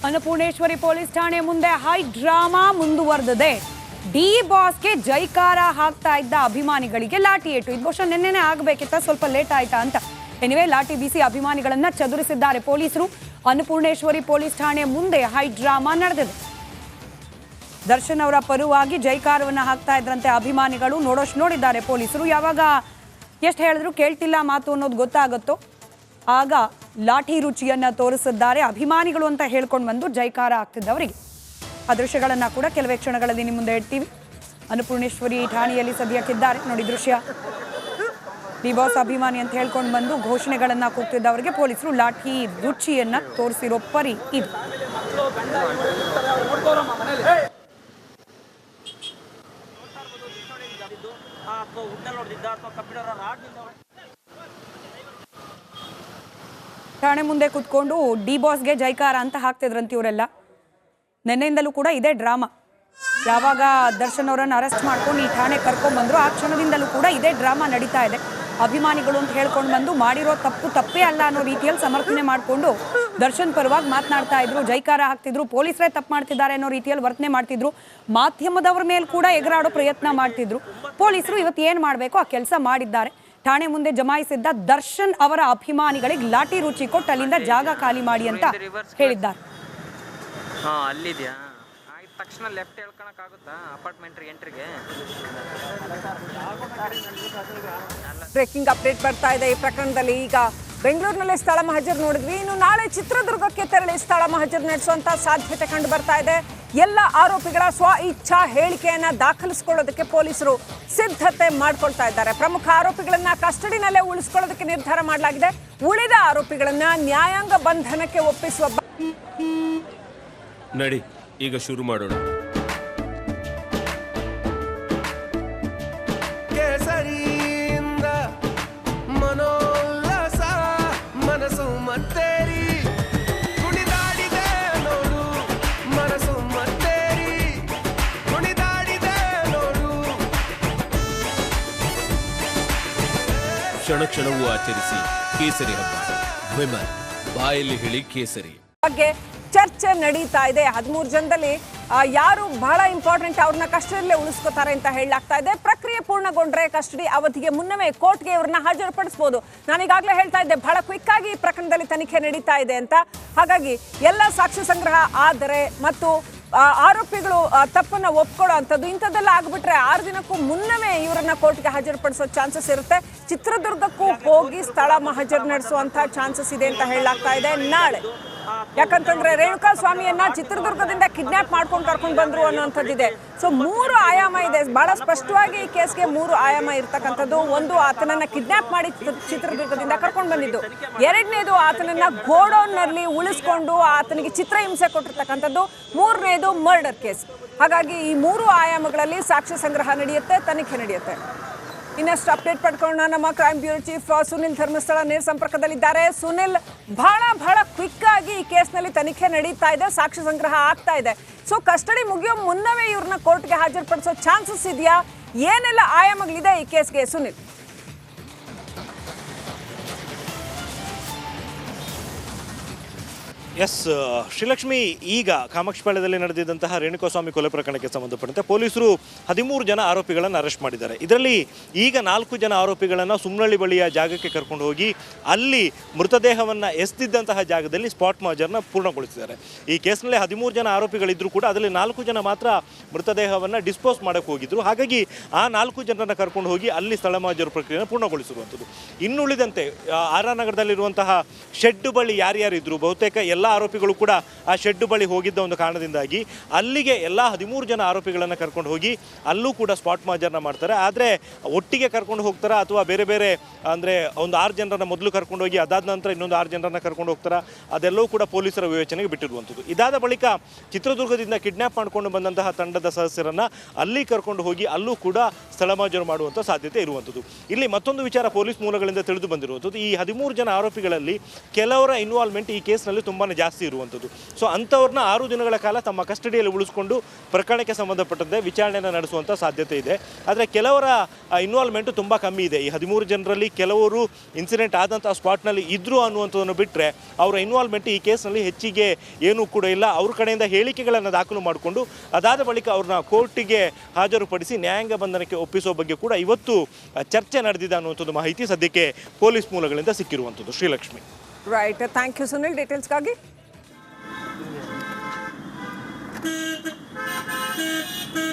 Annapoorneshwari police ಠಾಣೆ ಮುಂದೆ high drama ಮುಂದುವರೆದಿದೆ. ಡಿ ಬಾಸ್ಗೆ ಜೈಕಾರ ಹಾಕ್ತಾ ಇದ್ದ ಅಭಿಮಾನಿಗಳಿಗೆ ಲಾಠಿ ಏಟು. ಇದು ಬಹುಶಃ ನಿನ್ನೆನೇ ಆಗಬೇಕಿತ್ತ, ಸ್ವಲ್ಪ ಲೇಟ್ ಆಯ್ತಾ ಅಂತ. ಎನಿವೆ ಲಾಠಿ ಬೀಸಿ ಅಭಿಮಾನಿಗಳನ್ನ ಚದುರಿಸಿದ್ದಾರೆ ಪೊಲೀಸರು. ಅನ್ನಪೂರ್ಣೇಶ್ವರಿ ಪೊಲೀಸ್ ಠಾಣೆ ಮುಂದೆ ಹೈ ಡ್ರಾಮಾ ನಡೆದಿದೆ. ದರ್ಶನ್ ಅವರ ಪರವಾಗಿ ಜೈಕಾರವನ್ನ ಹಾಕ್ತಾ ಇದ್ರಂತೆ ಅಭಿಮಾನಿಗಳು. ನೋಡಿದ್ದಾರೆ ಪೊಲೀಸರು. ಯಾವಾಗ ಎಷ್ಟು ಹೇಳಿದ್ರು ಕೇಳ್ತಿಲ್ಲ ಮಾತು ಅನ್ನೋದು ಗೊತ್ತಾಗುತ್ತೋ ಆಗ ಲಾಠಿ ರುಚಿಯನ್ನ ತೋರಿಸಿದ್ದಾರೆ ಅಭಿಮಾನಿಗಳು ಅಂತ ಹೇಳ್ಕೊಂಡು ಬಂದು ಜೈಕಾರ ಹಾಕ್ತಿದ್ದವರಿಗೆ. ಆ ದೃಶ್ಯಗಳನ್ನ ಕೂಡ ಕೆಲವೇ ಕ್ಷಣಗಳಲ್ಲಿ ನಿಮ್ಮ ಮುಂದೆ ಇಡ್ತೀವಿ. ಅನ್ನಪೂರ್ಣೇಶ್ವರಿ ಠಾಣೆಯಲ್ಲಿ ಸದ್ಯಕ್ಕಿದ್ದಾರೆ ನೋಡಿ ದೃಶ್ಯ. ಡಿ ಬಾಸ್ ಅಭಿಮಾನಿ ಅಂತ ಹೇಳ್ಕೊಂಡು ಬಂದು ಘೋಷಣೆಗಳನ್ನ ಕೂಗ್ತಿದ್ದವರಿಗೆ ಪೊಲೀಸರು ಲಾಠಿ ರುಚಿಯನ್ನ ತೋರಿಸಿರೋ ಪರಿ ಇದು. ಠಾಣೆ ಮುಂದೆ ಕುತ್ಕೊಂಡು ಡಿ ಬಾಸ್ಗೆ ಜೈಕಾರ ಅಂತ ಹಾಕ್ತಿದ್ರಂತೆ ಇವರೆಲ್ಲ. ನಿನ್ನೆಯಿಂದಲೂ ಕೂಡ ಇದೇ ಡ್ರಾಮಾ. ಯಾವಾಗ ದರ್ಶನ್ ಅವರನ್ನು ಅರೆಸ್ಟ್ ಮಾಡ್ಕೊಂಡು ಈ ಠಾಣೆ ಕರ್ಕೊಂಡ್ಬಂದ್ರು ಆ ಕ್ಷಣದಿಂದಲೂ ಕೂಡ ಇದೇ ಡ್ರಾಮಾ ನಡೀತಾ ಇದೆ. ಅಭಿಮಾನಿಗಳು ಅಂತ ಹೇಳ್ಕೊಂಡು ಬಂದು ಮಾಡಿರೋ ತಪ್ಪೇ ಅಲ್ಲ ಅನ್ನೋ ರೀತಿಯಲ್ಲಿ ಸಮರ್ಥನೆ ಮಾಡಿಕೊಂಡು ದರ್ಶನ್ ಪರವಾಗಿ ಮಾತನಾಡ್ತಾ ಇದ್ರು, ಜೈಕಾರ ಹಾಕ್ತಿದ್ರು. ಪೊಲೀಸರೇ ತಪ್ಪು ಮಾಡ್ತಿದ್ದಾರೆ ಅನ್ನೋ ರೀತಿಯಲ್ಲಿ ವರ್ತನೆ ಮಾಡ್ತಿದ್ರು. ಮಾಧ್ಯಮದವ್ರ ಮೇಲೆ ಕೂಡ ಎಗರಾಡೋ ಪ್ರಯತ್ನ ಮಾಡ್ತಿದ್ರು. ಪೊಲೀಸರು ಇವತ್ತು ಏನು ಮಾಡಬೇಕು ಆ ಕೆಲಸ ಮಾಡಿದ್ದಾರೆ. ಠಾಣೆ ಮುಂದೆ ಜಮಾಯಿಸಿದ್ದ ದರ್ಶನ್ ಅವರ ಅಭಿಮಾನಿಗಳಿಗೆ ಲಾಠಿ ರುಚಿ ಕೊಟ್ಟು ಅಲ್ಲಿಂದ ಜಾಗ ಖಾಲಿ ಮಾಡಿ ಅಂತ ಹೇಳಿದ್ದಾರೆ. ತಕ್ಷಣ ಲೆಫ್ಟ್ ಹೇಳ್ಕೊಳಕ್ಕಾಗುತ್ತಾ ಅಪಾರ್ಟ್ಮೆಂಟ್ ಎಂಟ್ರಿಗೆ? ಬ್ರೇಕಿಂಗ್ ಅಪ್ಡೇಟ್ ಬರ್ತಾ ಇದೆ ಈ ಪ್ರಕರಣದಲ್ಲಿ. ಈಗ ಬೆಂಗಳೂರಿನಲ್ಲಿ ಸ್ಥಳ ಮಹಜರ್ ನೋಡಿದ್ವಿ. ಇನ್ನು ನಾಳೆ ಚಿತ್ರದುರ್ಗಕ್ಕೆ ತೆರಳಿ ಸ್ಥಳ ಮಹಜರ್ ನಡೆಸುವಂತ ಸಾಧ್ಯತೆ ಕಂಡು ಬರ್ತಾ ಇದೆ. ಎಲ್ಲ ಆರೋಪಿಗಳ ಸ್ವ ಇಚ್ಛಾ ಹೇಳಿಕೆಯನ್ನ ದಾಖಲಿಸಿಕೊಳ್ಳೋದಕ್ಕೆ ಪೊಲೀಸರು ಸಿದ್ಧತೆ ಮಾಡ್ಕೊಳ್ತಾ ಇದ್ದಾರೆ. ಪ್ರಮುಖ ಆರೋಪಿಗಳನ್ನ ಕಸ್ಟಡಿನಲ್ಲೇ ಉಳಿಸಿಕೊಳ್ಳೋದಕ್ಕೆ ನಿರ್ಧಾರ ಮಾಡಲಾಗಿದೆ. ಉಳಿದ ಆರೋಪಿಗಳನ್ನ ನ್ಯಾಯಾಂಗ ಬಂಧನಕ್ಕೆ ಒಪ್ಪಿಸುವ ನಡಿ ಈಗ ಶುರು ಮಾಡೋಣ. ಕೇಸರಿಯಿಂದ ಮನೋಲ್ಲಾಸ ಮನಸ್ಸು ಮತ್ತೇರಿ ಕುಣಿದಾಡಿದೆ ನೋಡು, ಮನಸ್ಸು ಮತ್ತೇರಿ ಕುಣಿದಾಡಿದೆ ನೋಡು. ಕ್ಷಣ ಕ್ಷಣವೂ ಆಚರಿಸಿ ಕೇಸರಿ ಹಬ್ಬ. ವಿಮಲ್ ಬಾಯಲ್ಲಿ ಹೇಳಿ ಕೇಸರಿ ಬಗ್ಗೆ ಚರ್ಚೆ ನಡೀತಾ ಇದೆ. 13 ಜನದಲ್ಲಿ ಯಾರು ಬಹಳ ಇಂಪಾರ್ಟೆಂಟ್ ಅವ್ರನ್ನ ಕಸ್ಟಡಿಯಲ್ಲೇ ಉಳಿಸ್ಕೋತಾರೆ ಅಂತ ಹೇಳಲಾಗ್ತಾ ಇದೆ. ಪ್ರಕ್ರಿಯೆ ಪೂರ್ಣಗೊಂಡ್ರೆ ಕಸ್ಟಡಿ ಅವಧಿಗೆ ಮುನ್ನವೇ ಕೋರ್ಟ್ಗೆ ಇವ್ರನ್ನ ಹಾಜರುಪಡಿಸಬಹುದು. ನಾನೀಗಾಗಲೇ ಹೇಳ್ತಾ ಇದ್ದೆ ಬಹಳ ಕ್ವಿಕ್ ಆಗಿ ಈ ಪ್ರಕರಣದಲ್ಲಿ ತನಿಖೆ ನಡೀತಾ ಇದೆ ಅಂತ. ಹಾಗಾಗಿ ಎಲ್ಲ ಸಾಕ್ಷ್ಯ ಸಂಗ್ರಹ ಆದರೆ ಮತ್ತು ಆರೋಪಿಗಳು ತಪ್ಪನ್ನ ಒಪ್ಕೊಳ್ಳೋ ಅಂಥದ್ದು ಇಂಥದ್ದೆಲ್ಲ ಆಗ್ಬಿಟ್ರೆ 6 ದಿನಕ್ಕೂ ಮುನ್ನವೇ ಇವರನ್ನ ಕೋರ್ಟ್ಗೆ ಹಾಜರುಪಡಿಸೋ ಚಾನ್ಸಸ್ ಇರುತ್ತೆ. ಚಿತ್ರದುರ್ಗಕ್ಕೂ ಹೋಗಿ ಸ್ಥಳ ಮಹಜರ್ ನಡೆಸುವಂತ ಚಾನ್ಸಸ್ ಇದೆ ಅಂತ ಹೇಳಲಾಗ್ತಾ ಇದೆ ನಾಳೆ. ಯಾಕಂತಂದ್ರೆ ರೇಣುಕಾ ಸ್ವಾಮಿಯನ್ನ ಚಿತ್ರದುರ್ಗದಿಂದ ಕಿಡ್ನಾಪ್ ಮಾಡ್ಕೊಂಡು ಕರ್ಕೊಂಡು ಬಂದ್ರು ಅನ್ನೋಂಥದ್ದಿದೆ. ಸೊ 3 ಆಯಾಮ ಇದೆ. ಬಹಳ ಸ್ಪಷ್ಟವಾಗಿ ಈ ಕೇಸ್ಗೆ 3 ಆಯಾಮ ಇರ್ತಕ್ಕಂಥದ್ದು. ಒಂದು, ಆತನನ್ನ ಕಿಡ್ನಾಪ್ ಮಾಡಿ ಚಿತ್ರದುರ್ಗದಿಂದ ಕರ್ಕೊಂಡು ಬಂದಿದ್ದು. ಎರಡನೇದು, ಆತನನ್ನ ಗೋಡೌನ್ ನಲ್ಲಿ ಉಳಿಸ್ಕೊಂಡು ಆತನಿಗೆ ಚಿತ್ರಹಿಂಸೆ ಕೊಟ್ಟಿರ್ತಕ್ಕಂಥದ್ದು. ಮೂರನೇದು ಮರ್ಡರ್ ಕೇಸ್. ಹಾಗಾಗಿ ಈ 3 ಆಯಾಮಗಳಲ್ಲಿ ಸಾಕ್ಷ್ಯ ಸಂಗ್ರಹ ನಡೆಯುತ್ತೆ, ತನಿಖೆ ನಡೆಯುತ್ತೆ. ಇನ್ನಷ್ಟು ಅಪ್ಡೇಟ್ ಪಡ್ಕೊಳ್ಳೋಣ. ನಮ್ಮ crime bureau chief Sunil Dharmasthala ನೇರ ಸಂಪರ್ಕದಲ್ಲಿದ್ದಾರೆ. ಸುನಿಲ್, ಬಹಳ ಕ್ವಿಕ್ ಆಗಿ ಈ ಕೇಸ್ನಲ್ಲಿ ತನಿಖೆ ನಡೀತಾ ಇದೆ, ಸಾಕ್ಷ್ಯ ಸಂಗ್ರಹ ಆಗ್ತಾ ಇದೆ. ಸೊ ಕಸ್ಟಡಿ ಮುಗಿಯೋ ಮುನ್ನವೇ ಇವ್ರನ್ನ ಕೋರ್ಟ್ಗೆ ಹಾಜರುಪಡಿಸೋ ಚಾನ್ಸಸ್ ಇದೆಯಾ? ಏನೆಲ್ಲ ಆಯಾಮಗಳಿದೆ ಈ ಕೇಸ್ಗೆ ಸುನಿಲ್? ಎಸ್ ಶ್ರೀಲಕ್ಷ್ಮಿ, ಈಗ ಕಾಮಾಕ್ಷಿಪಾಳ್ಯದಲ್ಲಿ ನಡೆದಿದ್ದಂತಹ ರೇಣುಕಾಸ್ವಾಮಿ ಕೊಲೆ ಪ್ರಕರಣಕ್ಕೆ ಸಂಬಂಧಪಟ್ಟಂತೆ ಪೊಲೀಸರು 13 ಜನ ಆರೋಪಿಗಳನ್ನು ಅರೆಸ್ಟ್ ಮಾಡಿದ್ದಾರೆ. ಇದರಲ್ಲಿ ಈಗ 4 ಜನ ಆರೋಪಿಗಳನ್ನು ಸುಮ್ನಳ್ಳಿ ಬಳಿಯ ಜಾಗಕ್ಕೆ ಕರ್ಕೊಂಡು ಹೋಗಿ ಅಲ್ಲಿ ಮೃತದೇಹವನ್ನು ಎಸೆದಿದ್ದಂತಹ ಜಾಗದಲ್ಲಿ ಸ್ಪಾಟ್ ಮಹಜರ್ನ ಪೂರ್ಣಗೊಳಿಸಿದ್ದಾರೆ. ಈ ಕೇಸ್ನಲ್ಲಿ 13 ಜನ ಆರೋಪಿಗಳಿದ್ದರೂ ಕೂಡ ಅದರಲ್ಲಿ 4 ಜನ ಮಾತ್ರ ಮೃತದೇಹವನ್ನು ಡಿಸ್ಪೋಸ್ ಮಾಡೋಕ್ಕೆ ಹೋಗಿದ್ರು. ಹಾಗಾಗಿ ಆ 4 ಜನರನ್ನು ಕರ್ಕೊಂಡು ಹೋಗಿ ಅಲ್ಲಿ ಸ್ಥಳ ಮಹಜರು ಪ್ರಕ್ರಿಯೆಯನ್ನು ಪೂರ್ಣಗೊಳಿಸಿರುವಂಥದ್ದು. ಇನ್ನುಳಿದಂತೆ ಆರ್ ಆರ್ ನಗರದಲ್ಲಿರುವಂತಹ ಶೆಡ್ ಬಳಿ ಯಾರ್ಯಾರಿದ್ರು, ಬಹುತೇಕ ಎಲ್ಲ ಆರೋಪಿಗಳು ಕೂಡ ಆ ಶೆಡ್ ಬಳಿ ಹೋಗಿದ್ದ ಒಂದು ಕಾರಣದಿಂದಾಗಿ ಅಲ್ಲಿಗೆ ಎಲ್ಲ 13 ಜನ ಆರೋಪಿಗಳನ್ನು ಕರ್ಕೊಂಡು ಹೋಗಿ ಅಲ್ಲೂ ಕೂಡ ಸ್ಪಾಟ್ ಮಹಜರ್ನ ಮಾಡ್ತಾರೆ. ಆದರೆ ಒಟ್ಟಿಗೆ ಕರ್ಕೊಂಡು ಹೋಗ್ತಾರಾ ಅಥವಾ ಬೇರೆ ಬೇರೆ ಅಂದರೆ ಒಂದು 6 ಜನರನ್ನು ಮೊದಲು ಕರ್ಕೊಂಡು ಹೋಗಿ ಅದಾದ ನಂತರ ಇನ್ನೊಂದು 6 ಜನರನ್ನು ಕರ್ಕೊಂಡು ಹೋಗ್ತಾರಾ, ಅದೆಲ್ಲವೂ ಕೂಡ ಪೊಲೀಸರ ವಿವೇಚನೆಗೆ ಬಿಟ್ಟಿರುವಂಥದ್ದು. ಇದಾದ ಬಳಿಕ ಚಿತ್ರದುರ್ಗದಿಂದ ಕಿಡ್ನಾಪ್ ಮಾಡಿಕೊಂಡು ಬಂದಂತಹ ತಂಡದ ಸದಸ್ಯರನ್ನು ಅಲ್ಲಿ ಕರ್ಕೊಂಡು ಹೋಗಿ ಅಲ್ಲೂ ಕೂಡ ಸ್ಥಳ ಮಹಜರು ಮಾಡುವಂಥ ಸಾಧ್ಯತೆ ಇರುವಂಥದ್ದು. ಇಲ್ಲಿ ಮತ್ತೊಂದು ವಿಚಾರ ಪೊಲೀಸ್ ಮೂಲಗಳಿಂದ ತಿಳಿದು ಬಂದಿರುವಂಥದ್ದು, ಈ 13 ಜನ ಆರೋಪಿಗಳಲ್ಲಿ ಕೆಲವರ ಇನ್ವಾಲ್ವ್ಮೆಂಟ್ ಈ ಕೇಸ್ನಲ್ಲಿ ತುಂಬಾ ಜಾಸ್ತಿ ಇರುವಂಥದ್ದು. ಸೊ ಅಂಥವ್ರನ್ನ 6 ದಿನಗಳ ಕಾಲ ತಮ್ಮ ಕಸ್ಟಡಿಯಲ್ಲಿ ಉಳಿಸ್ಕೊಂಡು ಪ್ರಕರಣಕ್ಕೆ ಸಂಬಂಧಪಟ್ಟಂತೆ ವಿಚಾರಣೆಯನ್ನು ನಡೆಸುವಂಥ ಸಾಧ್ಯತೆ ಇದೆ. ಆದರೆ ಕೆಲವರ ಇನ್ವಾಲ್ವ್ಮೆಂಟು ತುಂಬ ಕಮ್ಮಿ ಇದೆ. ಈ 13 ಜನರಲ್ಲಿ ಕೆಲವರು ಇನ್ಸಿಡೆಂಟ್ ಆದಂಥ ಸ್ಪಾಟ್ನಲ್ಲಿ ಇದ್ದರು ಅನ್ನುವಂಥದ್ದನ್ನು ಬಿಟ್ಟರೆ ಅವರ ಇನ್ವಾಲ್ವ್ಮೆಂಟ್ ಈ ಕೇಸ್ನಲ್ಲಿ ಹೆಚ್ಚಿಗೆ ಏನೂ ಕೂಡ ಇಲ್ಲ. ಅವ್ರ ಕಡೆಯಿಂದ ಹೇಳಿಕೆಗಳನ್ನು ದಾಖಲು ಮಾಡಿಕೊಂಡು ಅದಾದ ಬಳಿಕ ಅವ್ರನ್ನ ಕೋರ್ಟಿಗೆ ಹಾಜರುಪಡಿಸಿ ನ್ಯಾಯಾಂಗ ಬಂಧನಕ್ಕೆ ಒಪ್ಪಿಸೋ ಬಗ್ಗೆ ಕೂಡ ಇವತ್ತು ಚರ್ಚೆ ನಡೆದಿದೆ ಅನ್ನುವಂಥದ್ದು ಮಾಹಿತಿ ಸದ್ಯಕ್ಕೆ ಪೊಲೀಸ್ ಮೂಲಗಳಿಂದ ಸಿಕ್ಕಿರುವಂಥದ್ದು. Srilakshmi. Right, thank you Sunil ಡೀಟೇಲ್ಸ್ಗಾಗಿ.